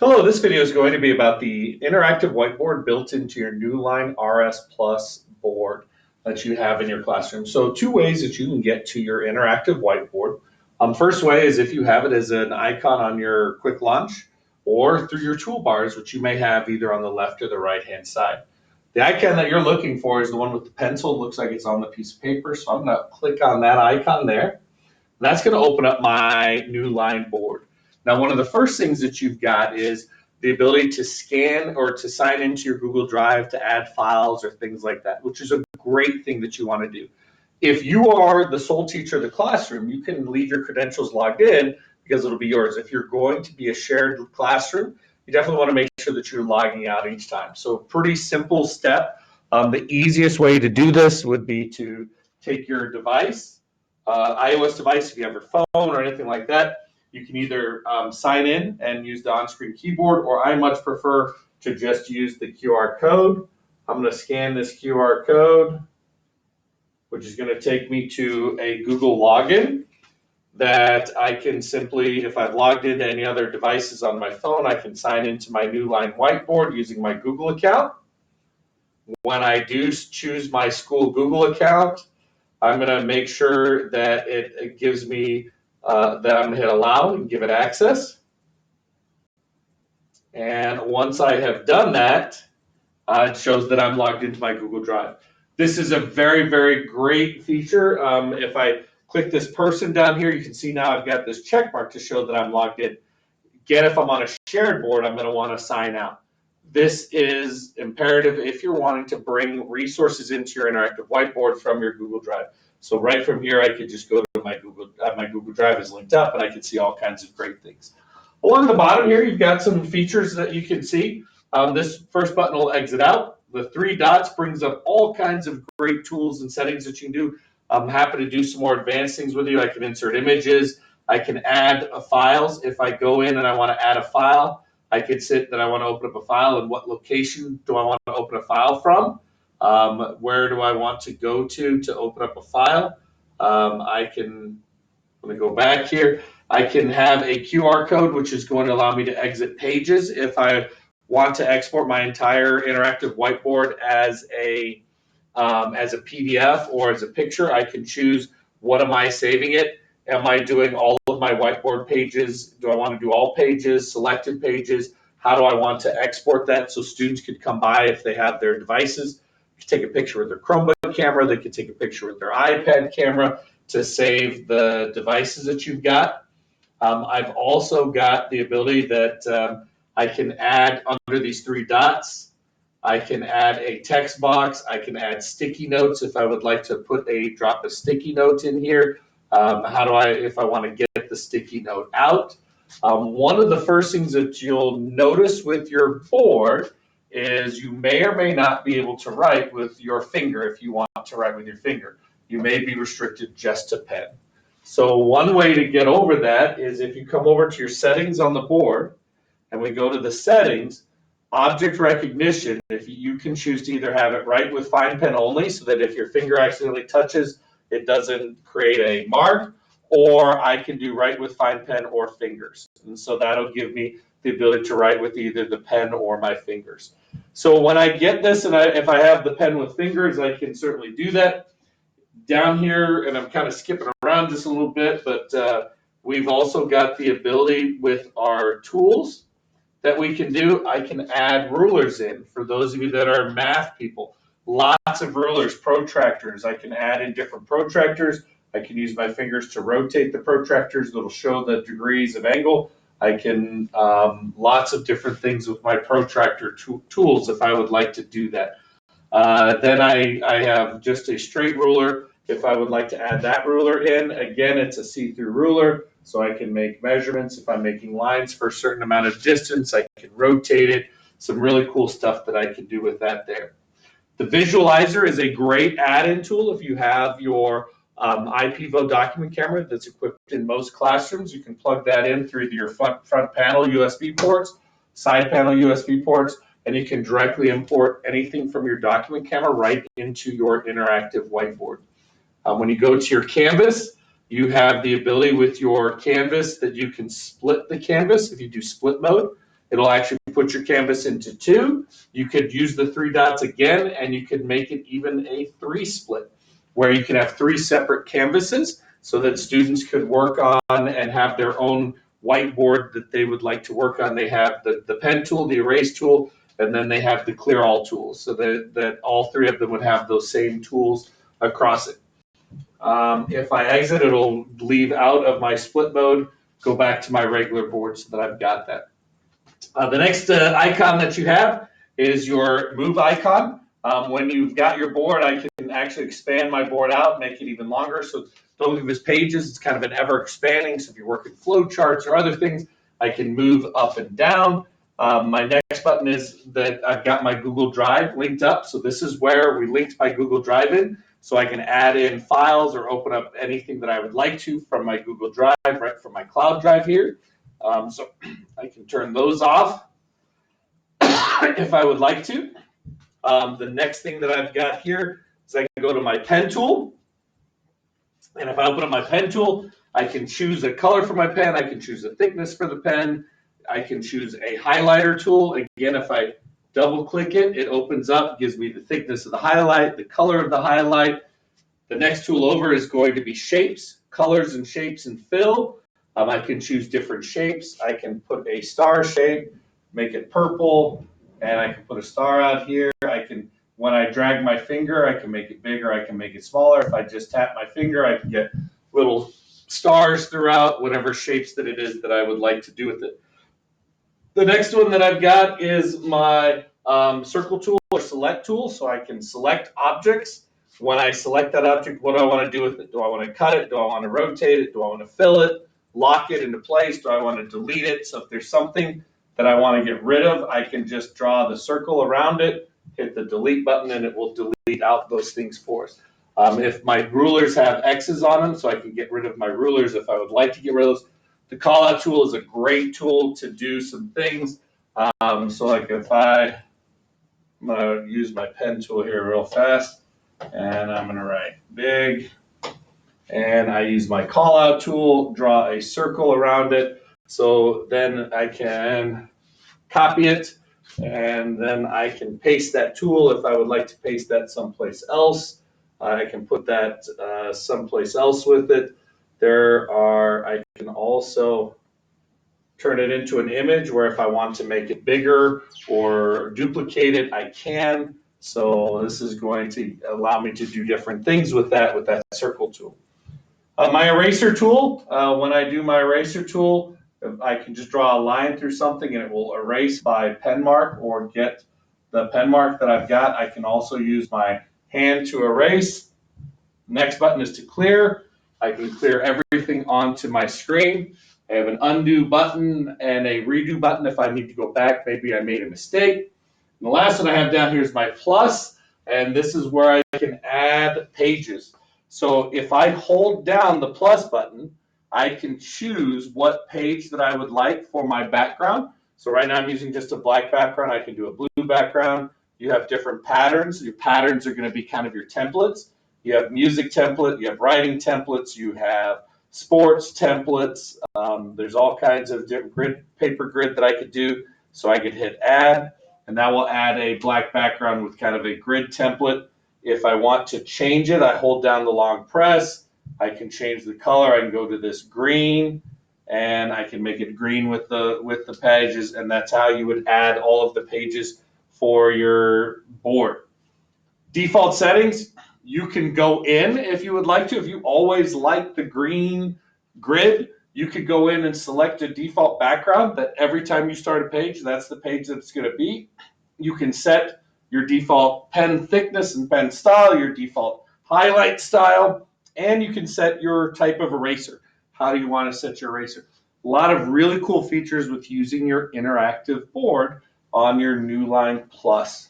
Hello, this video is going to be about the interactive whiteboard built into your Newline RS Plus board that you have in your classroom. So two ways that you can get to your interactive whiteboard. First way is if you have it as an icon on your quick launch or through your toolbars, which you may have either on the left or the right hand side. The icon that you're looking for is the one with the pencil. It looks like it's on the piece of paper. So I'm going to click on that icon there. That's going to open up my Newline board. Now, one of the first things that you've got is the ability to scan or to sign into your Google Drive to add files or things like that, which is a great thing that you want to do. If you are the sole teacher of the classroom, you can leave your credentials logged in because it'll be yours. If you're going to be a shared classroom, you definitely want to make sure that you're logging out each time. So pretty simple step. The easiest way to do this would be to take your device, iOS device, if you have your phone or anything like that. You can either sign in and use the on-screen keyboard, or I much prefer to just use the QR code. I'm going to scan this QR code, which is going to take me to a Google login that I can simply, if I've logged into any other devices on my phone, I can sign into my Newline whiteboard using my Google account. When I do choose my school Google account, I'm going to make sure that it gives me that I'm going to hit allow and give it access. And once I have done that, it shows that I'm logged into my Google Drive. This is a very, very great feature. If I click this person down here, you can see now I've got this check mark to show that I'm logged in. Again, if I'm on a shared board, I'm going to want to sign out. This is imperative if you're wanting to bring resources into your interactive whiteboard from your Google Drive. So right from here, I could just go to my Google Drive is linked up, and I can see all kinds of great things. Along the bottom here, you've got some features that you can see. This first button will exit out. The three dots brings up all kinds of great tools and settings that you can do. I'm happy to do some more advanced things with you. I can insert images. I can add files. If I go in and I want to add a file, I could sit that I want to open up a file, and what location do I want to open a file from? Where do I want to go to open up a file? I'm going to go back here. I can have a QR code, which is going to allow me to exit pages. If I want to export my entire interactive whiteboard as a PDF or as a picture, I can choose what am I saving it. Am I doing all of my whiteboard pages? Do I want to do all pages, selected pages? How do I want to export that so students could come by if they have their devices? They could take a picture with their Chromebook camera. They could take a picture with their iPad camera to save the devices that you've got. I've also got the ability that I can add under these three dots. I can add a text box. I can add sticky notes if I would like to drop a sticky note in here. If I want to get the sticky note out? One of the first things that you'll notice with your board is you may or may not be able to write with your finger if you want to write with your finger. You may be restricted just to pen. So one way to get over that is if you come over to your settings on the board and we go to the settings, object recognition, if you can choose to either have it write with fine pen only so that if your finger accidentally touches, it doesn't create a mark, or I can do write with fine pen or fingers. And so that'll give me the ability to write with either the pen or my fingers. So when I get this, and if I have the pen with fingers, I can certainly do that. Down here, and I'm kind of skipping around just a little bit, but we've also got the ability with our tools that we can do. I can add rulers in for those of you that are math people. Lots of rulers, protractors. I can add in different protractors. I can use my fingers to rotate the protractors. That'll show the degrees of angle. I can lots of different things with my protractor tools if I would like to do that. Then I have just a straight ruler. If I would like to add that ruler in, again, it's a see-through ruler, so I can make measurements. If I'm making lines for a certain amount of distance, I can rotate it. Some really cool stuff that I can do with that there. The visualizer is a great add-in tool if you have your IPVO document camera that's equipped in most classrooms. You can plug that in through your front panel USB ports, side panel USB ports, and you can directly import anything from your document camera right into your interactive whiteboard. When you go to your canvas, you have the ability with your canvas that you can split the canvas if you do split mode. It'll actually put your canvas into 2. You could use the 3 dots again, and you could make it even a 3 split, where you can have 3 separate canvases so that students could work on and have their own whiteboard that they would like to work on. They have the pen tool, the erase tool, and then they have the clear all tools, so that all 3 of them would have those same tools across it. If I exit, it'll leave out of my split mode, go back to my regular board so that I've got that. The next icon that you have is your move icon. When you've got your board, I can actually expand my board out, make it even longer. So don't leave as pages. It's kind of an ever expanding. So if you're working flow charts or other things, I can move up and down. My next button is that I've got my Google Drive linked up. So this is where we linked my Google Drive in. So I can add in files or open up anything that I would like to from my Google Drive, right from my cloud drive here. So I can turn those off if I would like to. The next thing that I've got here is I can go to my pen tool. And if I open up my pen tool, I can choose a color for my pen. I can choose a thickness for the pen. I can choose a highlighter tool. Again, if I double click it, it opens up, gives me the thickness of the highlight, the color of the highlight. The next tool over is going to be shapes, colors and shapes and fill. I can choose different shapes. I can put a star shape, make it purple, and I can put a star out here. I can, when I drag my finger, I can make it bigger, I can make it smaller. If I just tap my finger, I can get little stars throughout, whatever shapes that it is that I would like to do with it. The next one that I've got is my circle tool or select tool, so I can select objects. When I select that object, what do I want to do with it? Do I want to cut it? Do I want to rotate it? Do I want to fill it? Lock it into place? Do I want to delete it? So if there's something that I want to get rid of, I can just draw the circle around it, hit the delete button, and it will delete out those things for us. If my rulers have X's on them, so I can get rid of my rulers if I would like to get rid of those. The call out tool is a great tool to do some things. So like if I'm going to use my pen tool here real fast, and I'm going to write big, and I use my call out tool, draw a circle around it. So then I can copy it, and then I can paste that tool if I would like to paste that someplace else. I can put that someplace else with it. I can also turn it into an image where if I want to make it bigger or duplicate it, I can. So this is going to allow me to do different things with that circle tool. My eraser tool, when I do my eraser tool, I can just draw a line through something and it will erase by pen mark or get the pen mark that I've got. I can also use my hand to erase. Next button is to clear. I can clear everything onto my screen. I have an undo button and a redo button if I need to go back. Maybe I made a mistake. And the last one I have down here is my plus, and this is where I can add pages. So if I hold down the plus button, I can choose what page that I would like for my background. So right now I'm using just a black background. I can do a blue background. You have different patterns. Your patterns are going to be kind of your templates. You have music template, you have writing templates, you have sports templates. There's all kinds of different paper grid that I could do. So I could hit add, and that will add a black background with kind of a grid template. If I want to change it, I hold down the long press. I can change the color. I can go to this green, and I can make it green with the pages, and that's how you would add all of the pages for your board. Default settings, you can go in if you would like to. If you always like the green grid, you could go in and select a default background that every time you start a page, that's the page that it's going to be. You can set your default pen thickness and pen style, your default highlight style, and you can set your type of eraser. How do you want to set your eraser? A lot of really cool features with using your interactive board on your Newline Plus.